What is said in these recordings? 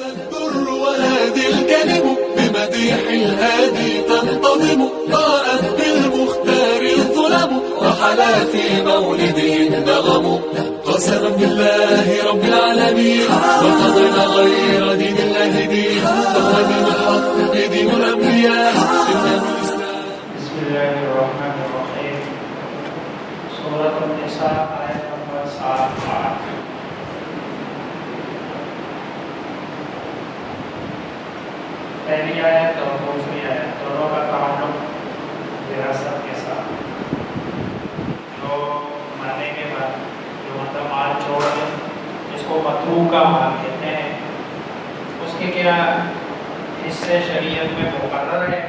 Al Durr وهادي الكلم بمديح الهادي تنتظم ضاءت بالمختار الظلم وحلا في مولده النغم قسما بالله رب العالمين وقضينا غير دين الله دين فهو دين الحق دين الأنبياء إنه الإسلام. بسم الله الرحمن الرحيم. سورة النساء آية نمبر 7. پہلی آیت اور دوسری آیت دونوں کا تعلق وراثت کے ساتھ. جو مرنے کے بعد جو مطلب مال چھوڑ دے اس کو متروک کا مال کہتے ہیں. اس کے کیا حصے شریعت میں مقرر ہے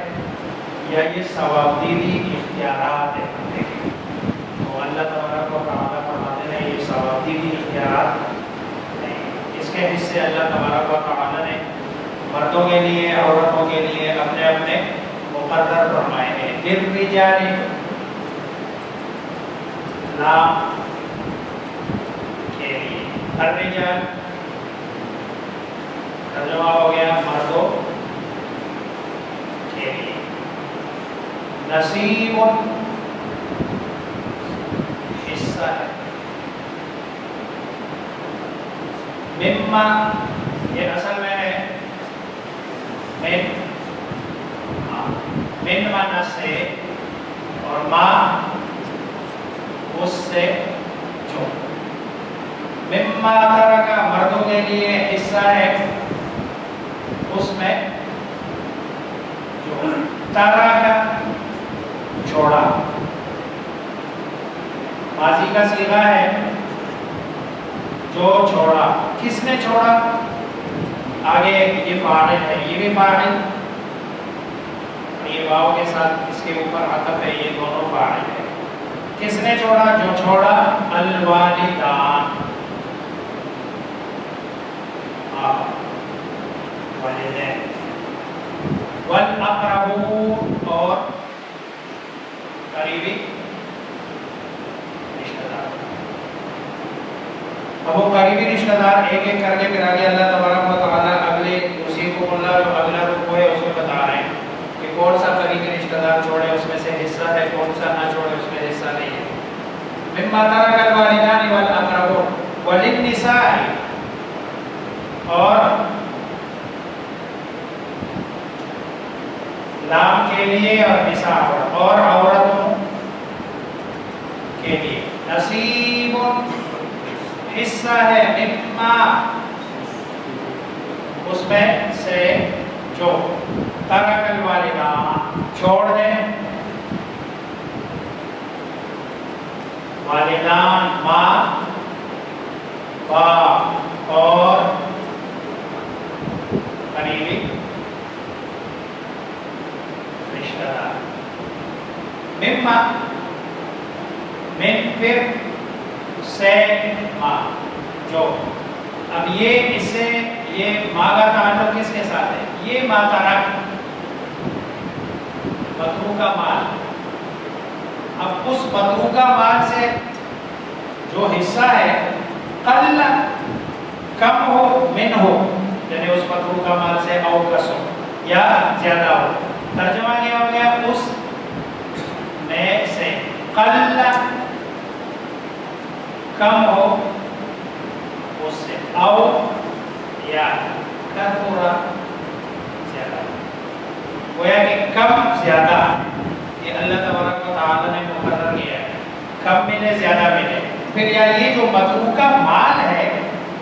یا یہ ثوابدیدی اختیارات ہیں. تو اللہ تبارک و تعالیٰ فرماتے ہیں یہ ثوابدیدی اختیارات نہیں. اس کے حصے اللہ تبارک و تعالیٰ نے مردوں کے لیے عورتوں کے لیے اپنے اپنے مقرر فرمائے ہیں. للرجال نام کے لیے الرجال ترجمہ ہو گیا مردوں کے لیے. نصیب حصہ ہے. مما یہ اصل میں ہے من مانا سے اور ما اس سے جو. مما ترکا مردوں کے لیے حصہ ہے اس میں جو ترکا چھوڑا. ماضی کا صیغہ ہے جو چھوڑا. کس نے چھوڑا؟ آگے یہ فاعل ہے, یہ بھی فاعل, یہ واو کے ساتھ اس کے اوپر عطف ہے, یہ دونوں فاعل ہے. کس نے چھوڑا؟ جو چھوڑا. الوالدان والدین. والاقربون اور قریبی رشتہ دار. اب وہ قریبی رشتہ دار ایک ایک کر کے پھر آگے اللہ تبارک و تعالیٰ اگلے اسی کو اللہ جو اگلا رکوع ہے اس میں بتا رہے ہیں کہ کون سا قریبی رشتہ دار چھوڑے اس میں سے حصہ ہے, کون سا نہ چھوڑے اس میں حصہ نہیں ہے. مما ترک الوالدان والاقربون وللنساء اور لام کے لیے اور نساء اور عورتوں کے لیے. نصیب حصہ ہے مما اس میں سے جو ترک الوالدان چھوڑ دیں. والدان ماں باپ اور قریبی رشتہ دار. مما من پھر سے ماں جو. اب یہ اس سے یہ ماں کا تعلق کس کے ساتھ ہے؟ یہ ماں ترک متروکہ مال. اب اس متروکہ مال سے جو حصہ ہے قل کم ہو من ہو یعنی اس متروکہ مال سے او کسو یا زیادہ ہو. ترجمہ کیا ہو گیا اس میں سے قل کم ہو اس سے او یا کثرہ زیادہ. گویا کہ کم زیادہ یہ اللہ تبارک و تعالی نے مقرر کیا ہے. کم ملے زیادہ ملے. پھر یہ جو متروکہ مال ہے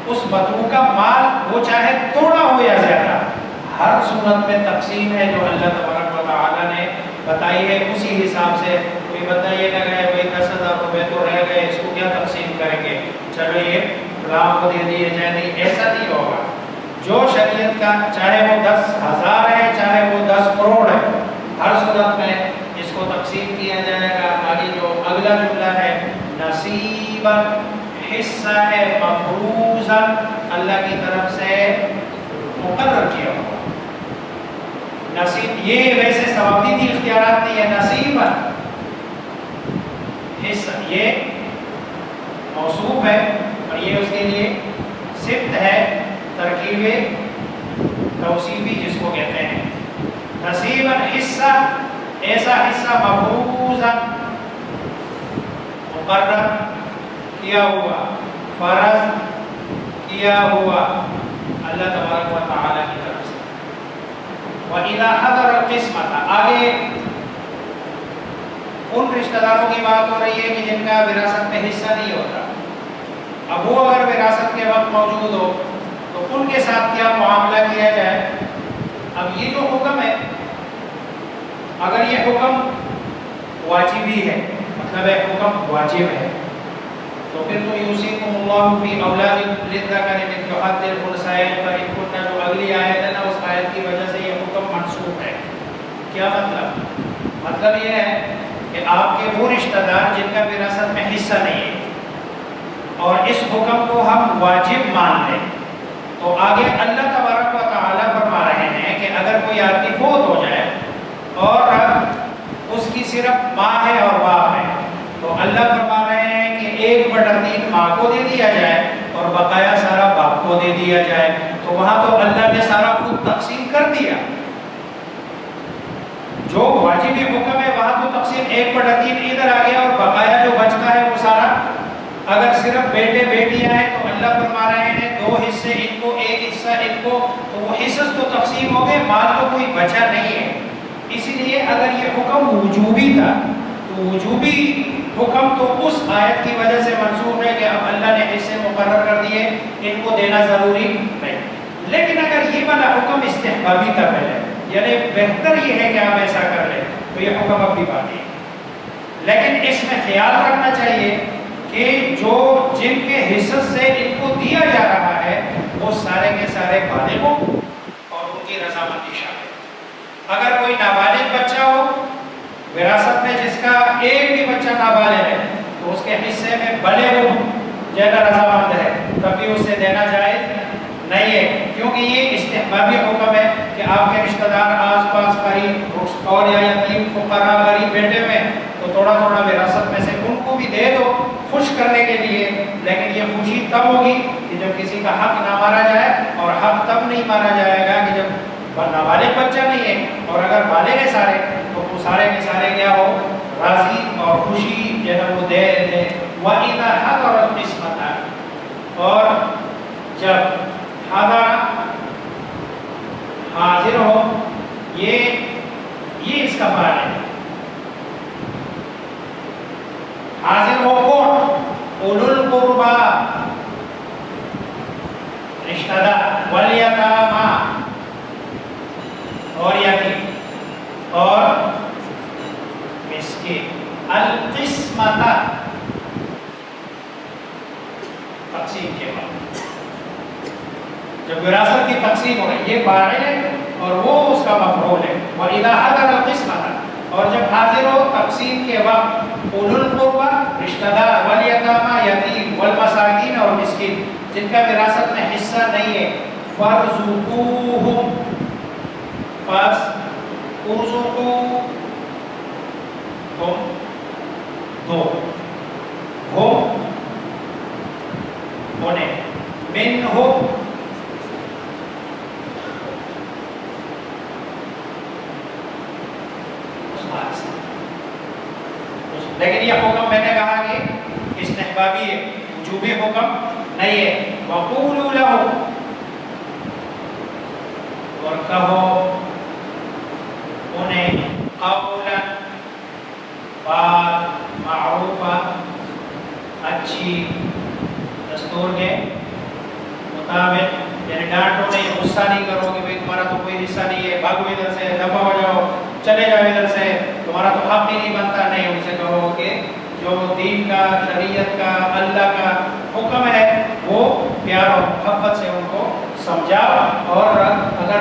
اس متروکہ مال وہ چاہے تھوڑا ہو یا زیادہ ہر صورت میں تقسیم ہے جو اللہ تبارک و تعالی نے بتائی ہے. اسی حساب سے کوئی بندہ یہ نہ کہے بھائی 10,000 روپے تو رہ گئے اس کو کیا تقسیم کریں گے, چلو یہ فلاں کو دے دیے جائے. نہیں, ایسا نہیں ہوگا. جو شریعت کا چاہے وہ 10,000 ہے چاہے وہ 10 کروڑ ہے ہر صورت میں اس کو تقسیم کیا جائے گا. آگے جو اگلا جملہ ہے نصیبا حصہ ہے مفروضا اللہ کی طرف سے مقرر کیا ہوا. نصیب یہ ویسے ثوابدیدی اختیارات نہیں ہے. نصیبا حصہ یہ موصوف ہے اور یہ اس کے لیے صفت ہے ترکیب توصیفی جس کو کہتے ہیں. نصیباً حصہ، ایسا حصہ مفروضاً مقرر کیا ہوا، فرض کیا ہوا اللہ تبارک و تعالی کی طرف سے. وَإِذَا حَضَرَ الْقِسْمَةَ، آگے ان رشتہ داروں کی بات ہو رہی ہے کہ جن کا وراثت میں حصہ نہیں ہوتا. اب وہ اگر وراثت کے وقت موجود ہو تو ان کے ساتھ کیا معاملہ کیا جائے. اب یہ جو حکم ہے، اگر یہ حکم واجبی ہے، مطلب ہے حکم واجب ہے، تو پھر تو یوصیکم اللہ فی اولادکم للذکر مثل حظ الانثیین فإن کن، جو اگلی آیت ہے نا، اس آیت کی وجہ سے یہ حکم منسوخ ہے. کیا مطلب؟ مطلب یہ ہے کہ آپ کے وہ رشتہ دار جن کا وراثت میں حصہ نہیں ہے اور اس حکم کو ہم واجب مان لیں، تو آگے اللہ تبارک و تعالیٰ فرما رہے ہیں کہ اگر کوئی آدمی فوت ہو جائے اور اس کی صرف ماں ہے اور باپ ہے، تو اللہ فرما رہے ہیں کہ 1/3 ماں کو دے دیا جائے اور بقایا سارا باپ کو دے دیا جائے. تو وہاں تو اللہ نے سارا خود تقسیم کر دیا. جو واجبی حکم ہے وہاں تو تقسیم 1/3 ادھر آ گیا اور بقایا جو بچتا ہے وہ سارا، اگر صرف بیٹے بیٹیاں ہیں تو اللہ فرما رہے ہیں 2 حصے ان کو، 1 حصہ ان کو، تو وہ حصص تو تقسیم ہو گئے، مال تو کوئی بچا نہیں ہے. اسی لیے اگر یہ حکم وجوبی تھا تو وجوبی حکم تو اس آیت کی وجہ سے منسوخ ہے کہ اب اللہ نے حصے مقرر کر دیے، ان کو دینا ضروری نہیں. لیکن اگر یہ والا حکم استحبابی کا پہلے، یعنی بہتر یہ ہے کہ آپ ایسا کر لیں، تو یہ حکم اب بھی باقی ہے. لیکن اس میں خیال رکھنا چاہیے کہ جو جن کے حصص سے ان کو دیا جا رہا ہے وہ سارے کے سارے بالغ ہوں اور ان کی رضامندی شامل. اگر کوئی نابالغ بچہ ہو وراثت میں، جس کا ایک بھی بچہ نابالغ ہے، تو اس کے حصے میں بالغ ہوں جگہ رضامند ہے، تب بھی اس سے دینا جائز نہیں ہے. کیونکہ یہ استحبابی حکم ہے کہ آپ کے رشتہ دار آس پاس قریب اور یا یتیم فقراء غریب بیٹے میں، تو تھوڑا تھوڑا وراثت میں سے ان کو بھی دے دو خوش کرنے کے لیے. لیکن یہ خوشی تب ہوگی کہ جب کسی کا حق نہ مارا جائے، اور حق تب نہیں مارا جائے گا کہ جب نابالغ بچہ نہیں ہے، اور اگر بالغ ہے سارے تو وہ سارے کے سارے کیا ہو، راضی اور خوشی جو ہے وہ دے دیں. وَإِذَا حَضَرَ الْقِسْمَةَ، اور جب حاضر حاضر ہو، یہ اس کا فعل ہے. حاضر ہو کون؟ اولو القربا، رشتہ دار، والیتاما، اور یتیم اور مسکین. القسمۃ، تقسیم کے بعد جب وراثت کی تقسیم ہو رہی ہے، یہ فاعل ہے اور وہ اس کا مفعول ہے. وَإِذَا حَضَرَ الْقِسْمَةَ، اور جب حاضر ہو تقسیم کے وقت، اولو القربا رشتہ دار، والیتاما یتیم، والمساکین اور مسکین جن کا وراثت میں حصہ نہیں ہے، فَارْزُقُوهُمْ، پس ارزقو تم دو، ہم انہیں، منہ لیکن یہ حکم میں نے کہا کہ استحبابی ہے، وجوبی حکم نہیں ہے. وَقُولُوا لَهُ، اور کہو انہیں، قولا، بات معروفہ، اچھی، دستور کے مطابق. یعنی ڈانٹو نہیں، غصہ نہیں کرو کہ بھئی تمہارا تو کوئی حصہ نہیں ہے، بھاگو ادھر سے، دفع ہو جاؤ، چلے جاؤ ادھر سے، تمہارا تو حق ہی نہیں بنتا. نہیں، ان سے کہو کہ جو دین کا، شریعت کا، اللہ کا حکم ہے وہ پیار اور محبت سے ان کو سمجھاؤ، اور اگر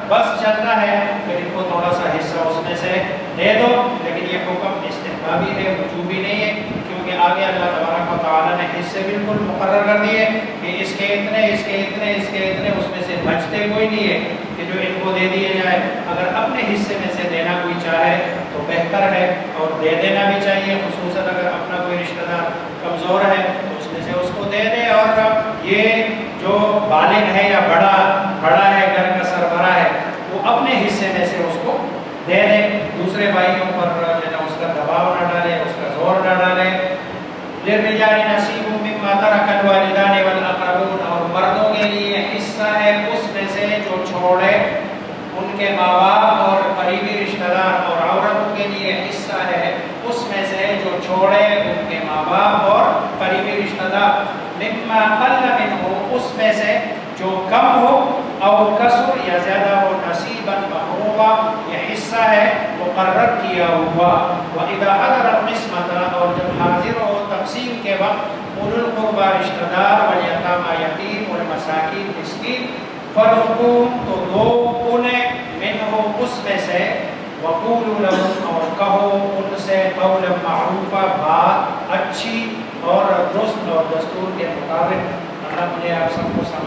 بس چلنا ہے پھر ان کو تھوڑا سا حصہ اس میں سے دے دو. لیکن یہ حکم استحبابی ہے، وجوبی نہیں ہے، کیونکہ آگے اللہ تبارک و تعالیٰ نے حصے بالکل مقرر کر دیے کہ اس کے اتنے، اس کے اتنے، اس کے اتنے، اس میں سے بچتے کوئی نہیں ہے کہ جو ان کو دے دیے جائے. اگر اپنے حصے میں سے دینا کوئی چاہے تو بہتر ہے اور دے دینا بھی چاہیے، خصوصاً اگر اپنا کوئی رشتہ دار کمزور ہے تو اس میں سے اس کو دے دے. اور یہ جو بالغ ہے یا بڑا ہے، گھر کا سربراہ وللرجال نصیب مما ترک الوالدان والاقربون، اور مردوں کے لیے حصہ ہے اس میں سے جو چھوڑے ان کے ماں باپ اور قریبی رشتہ دار، اور عورتوں کے لیے حصہ ہے اس میں سے جو چھوڑے ان کے ماں باپ اور قریبی رشتہ دار، مما قل منہ اس میں سے جو کم ہو، او کثر یا زیادہ ہو، نصیبا مفروضا یہ حصہ ہے مقرر کیا ہوا۔ وَإِذَا حَضَرَ الْقِسْمَةَ اور جب حاضر ہو تقسیم کے وقت، اولو القربى رشتہ دار، والیتامى یتیم، والمساکین مسکین، فَارْزُقُوهُمْ تو دو انہیں منہ اس میں سے، وَقُولُوا لَهُمْ اور کہو ان سے قولا معروفا بات اچھی اور درست اور دستور کے مطابق۔ اللہ مجھے آپ سب کو سمجھ